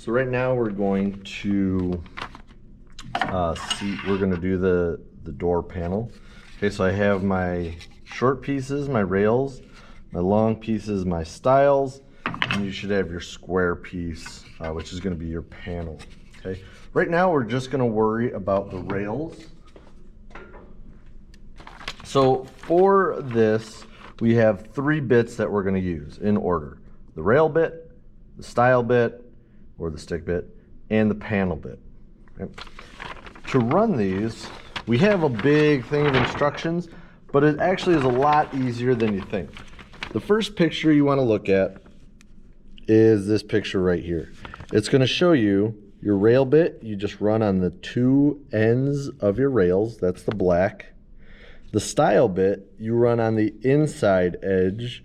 So right now we're going to we're going to do the door panel. Okay, so I have my short pieces, my rails, my long pieces, my stiles, and you should have your square piece, which is going to be your panel. Okay, right now we're just going to worry about the rails. So for this, we have 3 bits that we're going to use in order: the rail bit, the stile bit, or the stick bit, and the panel bit. Okay. To run these, we have a big thing of instructions, but it actually is a lot easier than you think. The first picture you want to look at is this picture right here. It's going to show you your rail bit. You just run on the 2 ends of your rails. That's the black. The stile bit, you run on the inside edge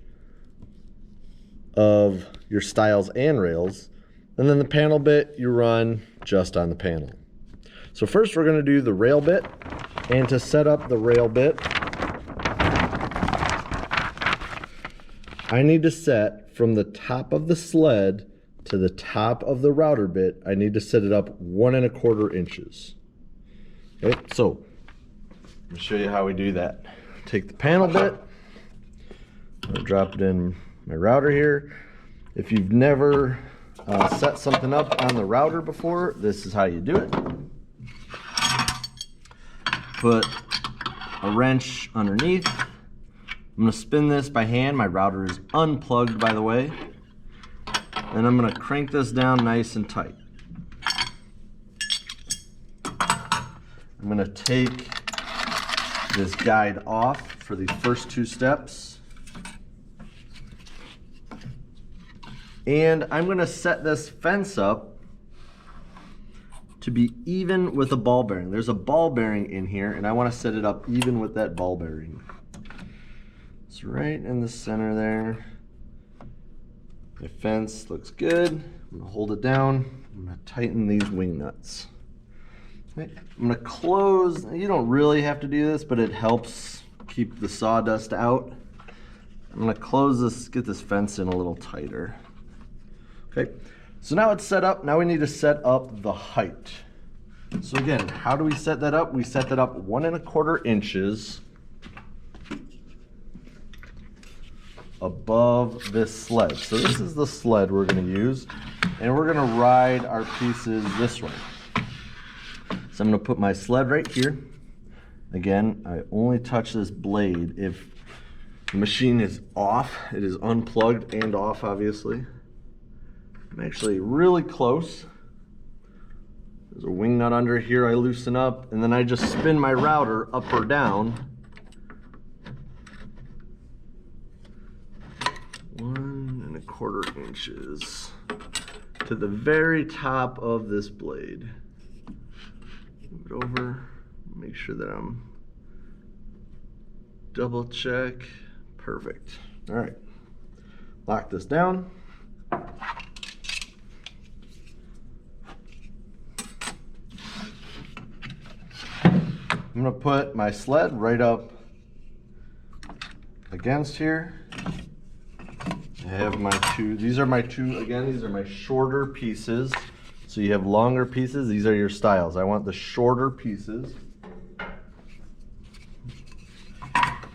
of your stiles and rails. And then the panel bit, you run just on the panel. So first we're going to do the rail bit. And to set up the rail bit, I need to set from the top of the sled to the top of the router bit, I need to set it up 1 1/4 inches. Okay, so let me show you how we do that. Take the panel bit, I'll drop it in my router here. If you've never set something up on the router before, this is how you do it. Put a wrench underneath. I'm going to spin this by hand. My router is unplugged, by the way. And I'm going to crank this down nice and tight. I'm going to take this guide off for these first 2 steps. And I'm going to set this fence up to be even with a ball bearing. There's a ball bearing in here, and I want to set it up even with that ball bearing. It's right in the center there. My fence looks good. I'm going to hold it down. I'm going to tighten these wing nuts. Okay. I'm going to close. You don't really have to do this, but it helps keep the sawdust out. I'm going to close this, get this fence in a little tighter. Okay, so now it's set up. Now we need to set up the height. So again, how do we set that up? We set that up 1 1/4 inches above this sled. So this is the sled we're going to use, and we're going to ride our pieces this way. So I'm going to put my sled right here. Again, I only touch this blade if the machine is off. It is unplugged and off, obviously. I'm actually really close. There's a wing nut under here I loosen up, and then I just spin my router up or down. 1 1/4 inches to the very top of this blade. Move it over, make sure that I'm double check. Perfect. All right, lock this down. I'm going to put my sled right up against here. I have my 2, these are my 2, again, these are my shorter pieces. So you have longer pieces, these are your stiles. I want the shorter pieces. I'm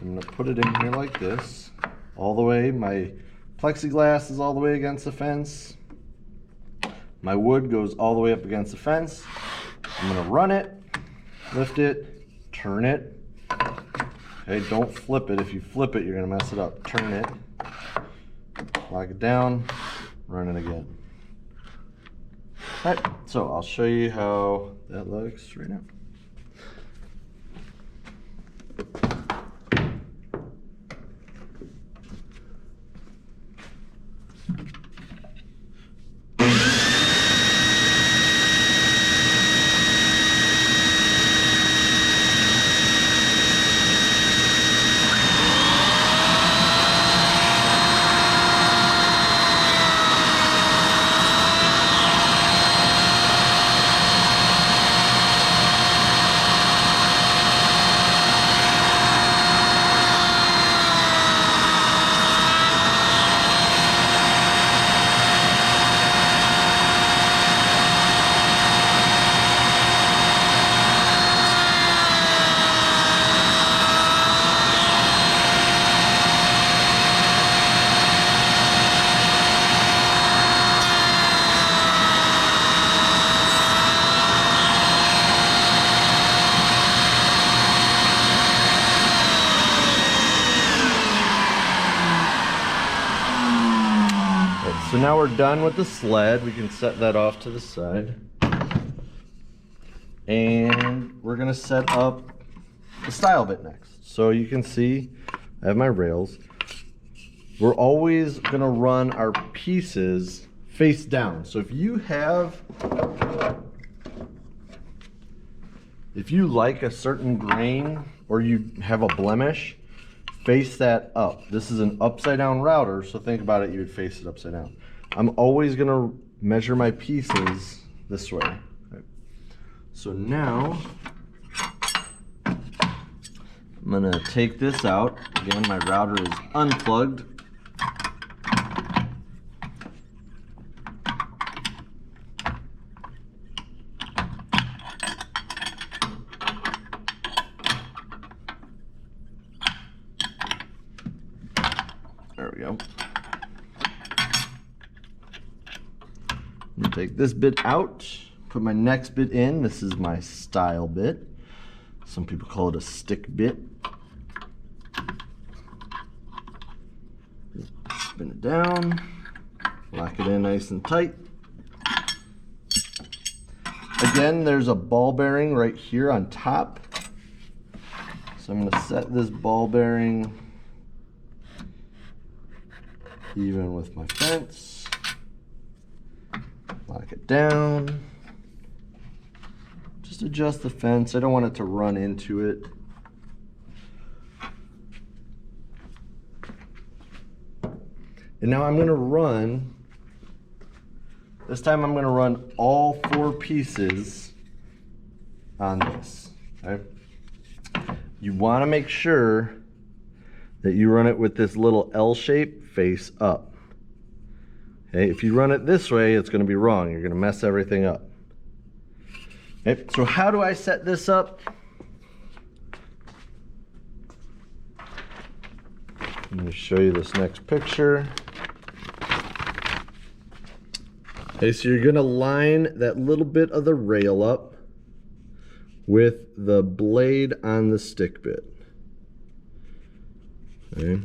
going to put it in here like this, all the way. My plexiglass is all the way against the fence. My wood goes all the way up against the fence. I'm going to run it, lift it, turn it. Okay, don't flip it. If you flip it, you're gonna mess it up. Turn it, lock it down, run it again. All right, so I'll show you how that looks right now. So now we're done with the sled. We can set that off to the side. And we're gonna set up the style bit next. So you can see I have my rails. We're always gonna run our pieces face down. So if you like a certain grain or you have a blemish, face that up. This is an upside down router, so think about it, you would face it upside down. I'm always gonna measure my pieces this way. Okay. So now, I'm gonna take this out. Again, my router is unplugged. There we go. I'm gonna take this bit out, put my next bit in. This is my style bit. Some people call it a stick bit. Spin it down, lock it in nice and tight. Again, there's a ball bearing right here on top. So I'm gonna set this ball bearing even with my fence. Lock it down. Just adjust the fence. I don't want it to run into it. And now I'm gonna run, this time I'm gonna run all 4 pieces on this, okay? You wanna make sure that you run it with this little L shape face up. Okay, if you run it this way, it's gonna be wrong. You're gonna mess everything up. Okay, so how do I set this up? Let me show you this next picture. Okay, so you're gonna line that little bit of the rail up with the blade on the stick bit. Okay.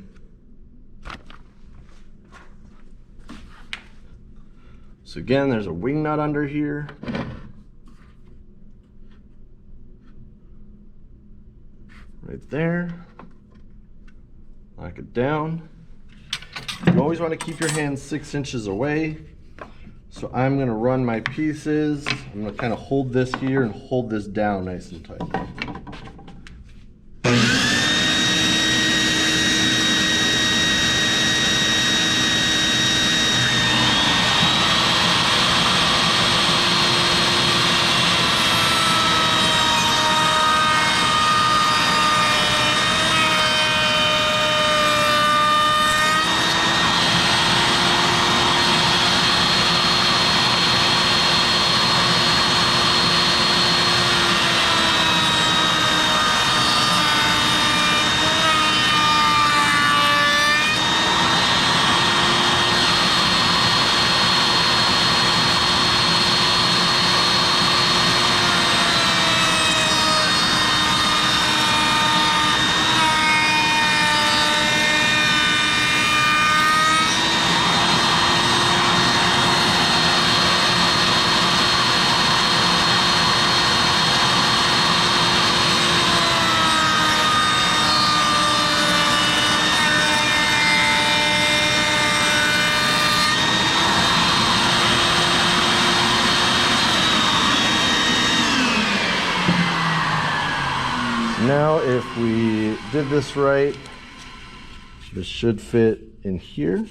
So again, there's a wing nut under here. Right there. Lock it down. You always want to keep your hands 6 inches away. So I'm going to run my pieces. I'm going to kind of hold this here and hold this down nice and tight. Now if we did this right, this should fit in here,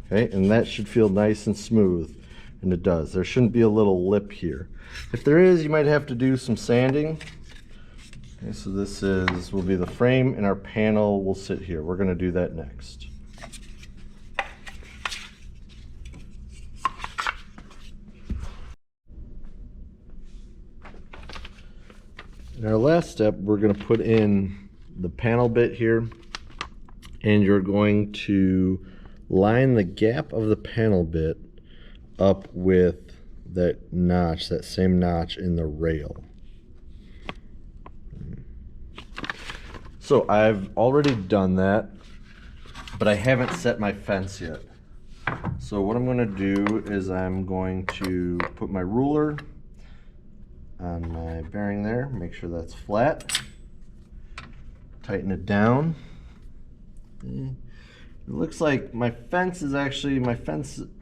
okay, and that should feel nice and smooth, and it does. There shouldn't be a little lip here. If there is, you might have to do some sanding. Okay, so this will be the frame, and our panel will sit here. We're gonna do that next. In our last step, we're going to put in the panel bit here, and you're going to line the gap of the panel bit up with that notch, that same notch in the rail. So I've already done that, but I haven't set my fence yet. So what I'm going to do is I'm going to put my ruler on my bearing there, make sure that's flat, tighten it down. It looks like my fence is actually,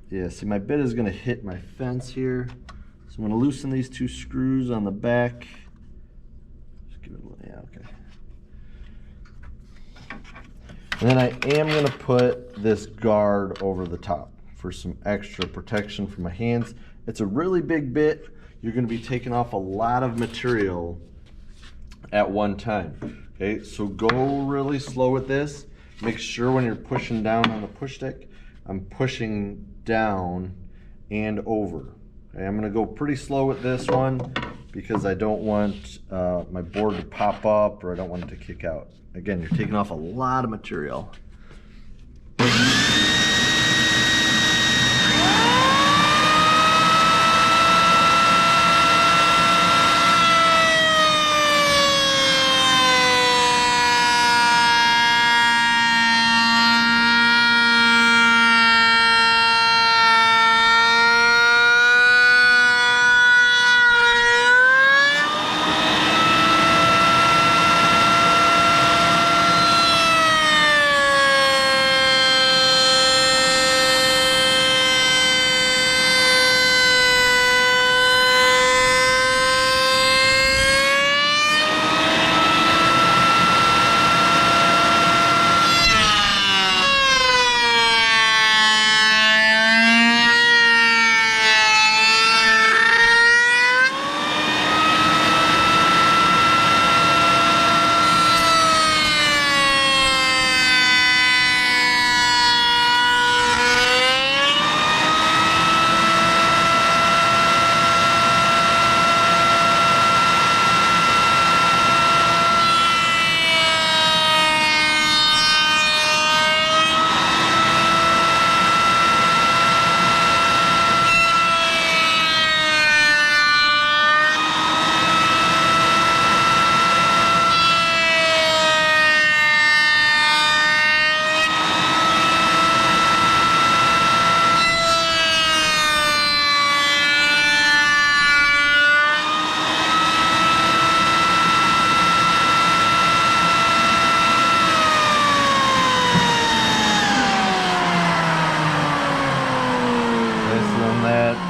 yeah, see my bit is going to hit my fence here. So I'm going to loosen these two screws on the back. Just give it a little, yeah, okay. And then I am going to put this guard over the top for some extra protection for my hands. It's a really big bit. You're going to be taking off a lot of material at one time. Okay, so go really slow with this. Make sure when you're pushing down on the push stick, I'm pushing down and over. Okay, I'm going to go pretty slow with this one because I don't want my board to pop up, or I don't want it to kick out. Again, you're taking off a lot of material.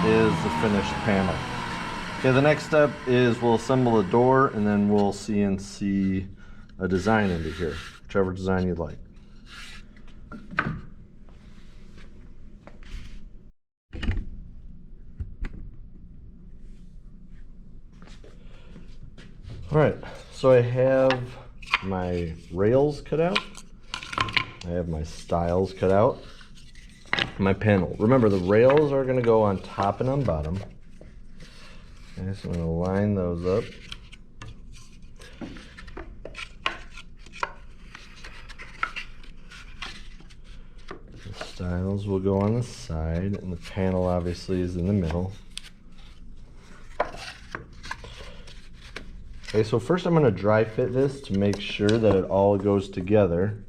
Is the finished panel. Okay, the next step is we'll assemble a door, and then we'll CNC a design into here, whichever design you'd like. All right, so I have my rails cut out, I have my stiles cut out, my panel. Remember, the rails are going to go on top and on bottom. Okay, so I'm going to line those up. The stiles will go on the side, and the panel obviously is in the middle. Okay, so first I'm going to dry fit this to make sure that it all goes together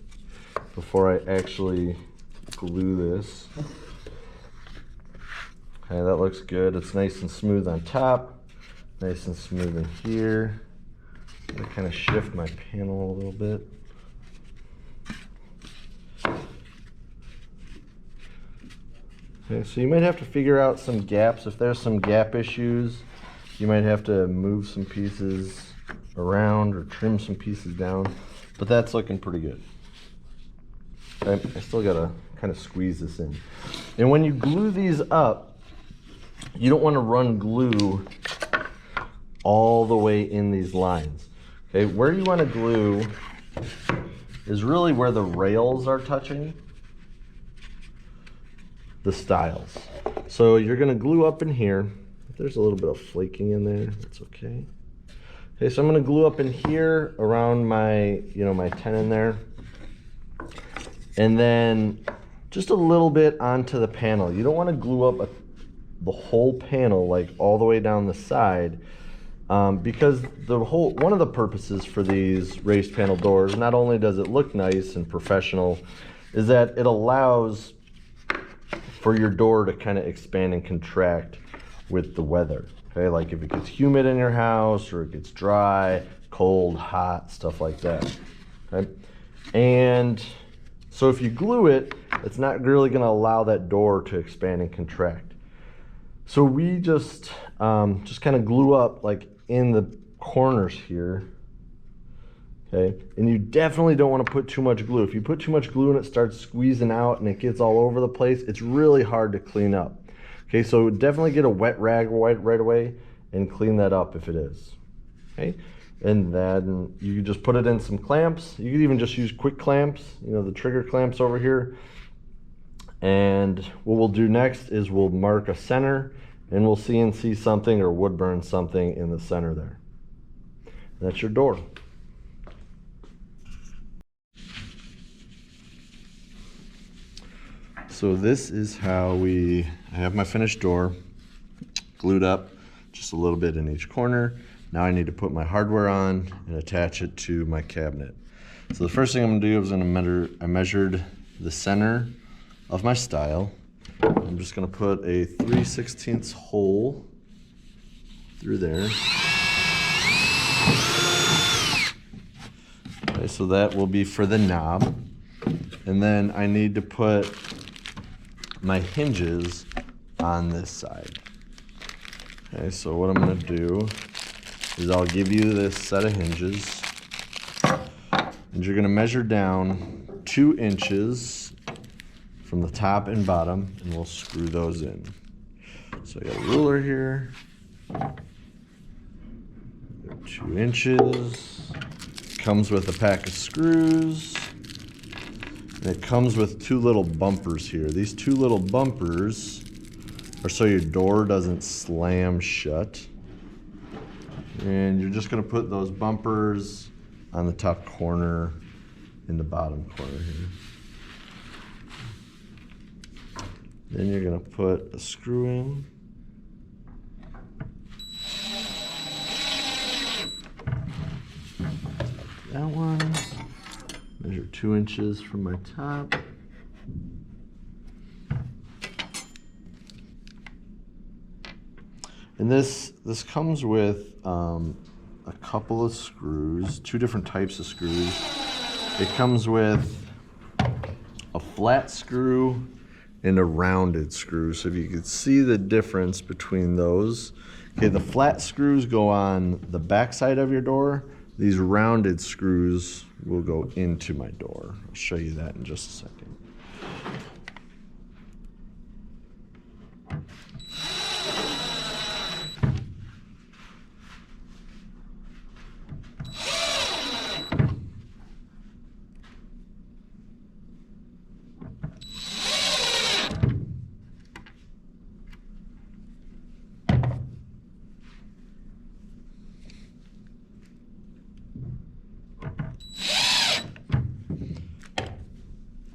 before I actually glue this. Okay, that looks good. It's nice and smooth on top, nice and smooth in here. I'm going to kind of shift my panel a little bit. Okay, so you might have to figure out some gaps. If there's some gap issues, you might have to move some pieces around or trim some pieces down, but that's looking pretty good. I still gotta kind of squeeze this in. And when you glue these up, you don't want to run glue all the way in these lines. Okay, where you want to glue is really where the rails are touching the stiles. So you're gonna glue up in here. If there's a little bit of flaking in there, that's okay. Okay, so I'm gonna glue up in here around my, my tenon there. And then just a little bit onto the panel. You don't want to glue up the whole panel, like all the way down the side, because one of the purposes for these raised panel doors, not only does it look nice and professional, is that it allows for your door to kind of expand and contract with the weather. Okay, like if it gets humid in your house or it gets dry, cold, hot, stuff like that. Okay, and so if you glue it, it's not really going to allow that door to expand and contract. So we just kind of glue up like in the corners here. Okay, and you definitely don't want to put too much glue. If you put too much glue and it starts squeezing out and it gets all over the place, it's really hard to clean up. Okay, so definitely get a wet rag right away and clean that up if it is. Okay, and then you can just put it in some clamps. You could even just use quick clamps, you know, the trigger clamps over here. And what we'll do next is we'll mark a center and we'll CNC something or wood burn something in the center there. And that's your door. So this is how I have my finished door glued up, just a little bit in each corner. Now I need to put my hardware on and attach it to my cabinet. So the first thing I'm gonna do is I measured the center of my stile. I'm just gonna put a 3/16 hole through there. Okay, so that will be for the knob. And then I need to put my hinges on this side. Okay, so what I'm gonna do is I'll give you this set of hinges, and you're gonna measure down 2 inches from the top and bottom, and we'll screw those in. So I got a ruler here, 2 inches, comes with a pack of screws. And it comes with 2 little bumpers here. These 2 little bumpers are so your door doesn't slam shut. And you're just gonna put those bumpers on the top corner in the bottom corner here. Then you're gonna put a screw in. That one. Measure 2 inches from my top. And this comes with a couple of screws, 2 different types of screws. It comes with a flat screw and a rounded screw. So if you could see the difference between those. Okay, the flat screws go on the back side of your door. These rounded screws will go into my door. I'll show you that in just a second.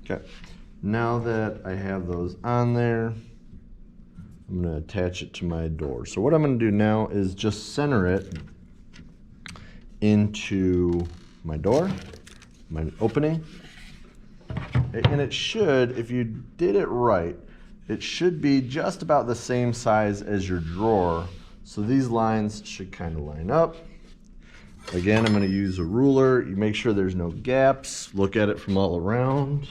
Okay, now that I have those on there, I'm going to attach it to my door. So what I'm going to do now is just center it into my door, my opening. And it should, if you did it right, it should be just about the same size as your drawer. So these lines should kind of line up. Again, I'm going to use a ruler. You make sure there's no gaps. Look at it from all around.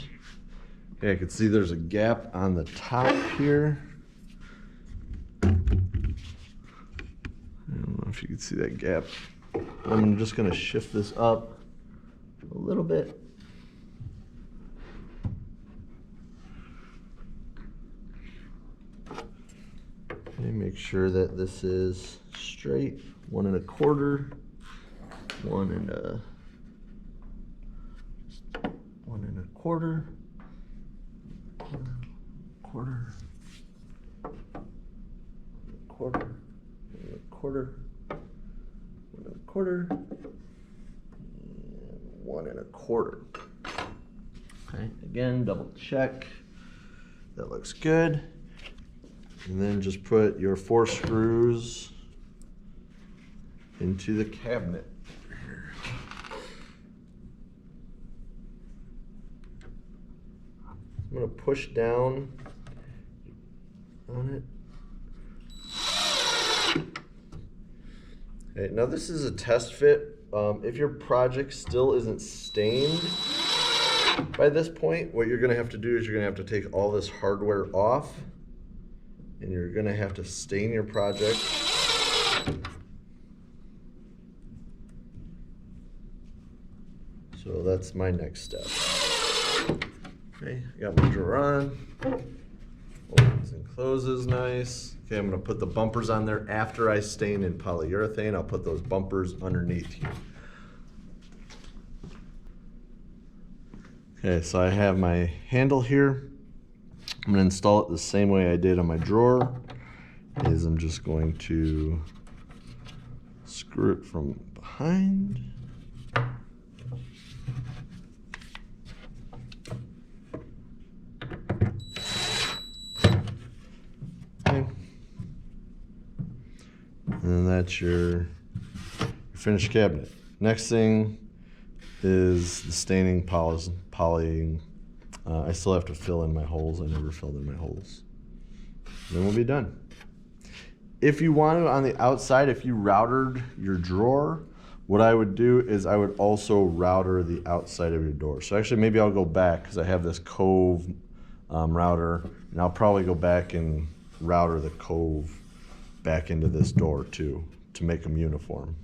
Okay, I can see there's a gap on the top here. I don't know if you can see that gap. I'm just going to shift this up a little bit. Okay, make sure that this is straight, 1 1/4, 1 1/4. Quarter, quarter, quarter, 1 1/4, and 1 1/4. Okay, again, double check. That looks good. And then just put your 4 screws into the cabinet. I'm going to push down on it. Okay, now this is a test fit. If your project still isn't stained by this point, what you're gonna have to do is you're gonna have to take all this hardware off and you're gonna have to stain your project. So that's my next step. Okay, I got my drawer on. Opens and closes nice. Okay, I'm gonna put the bumpers on there after I stain in polyurethane. I'll put those bumpers underneath here. Okay, so I have my handle here. I'm gonna install it the same way I did on my drawer. I'm just going to screw it from behind. Okay. And that's your finished cabinet. Next thing is the staining polying. I still have to fill in my holes. I never filled in my holes. Then we'll be done. If you want to, on the outside, if you routered your drawer, what I would do is I would also router the outside of your door. So actually maybe I'll go back because I have this cove router, and I'll probably go back and router the cove back into this door too to make them uniform.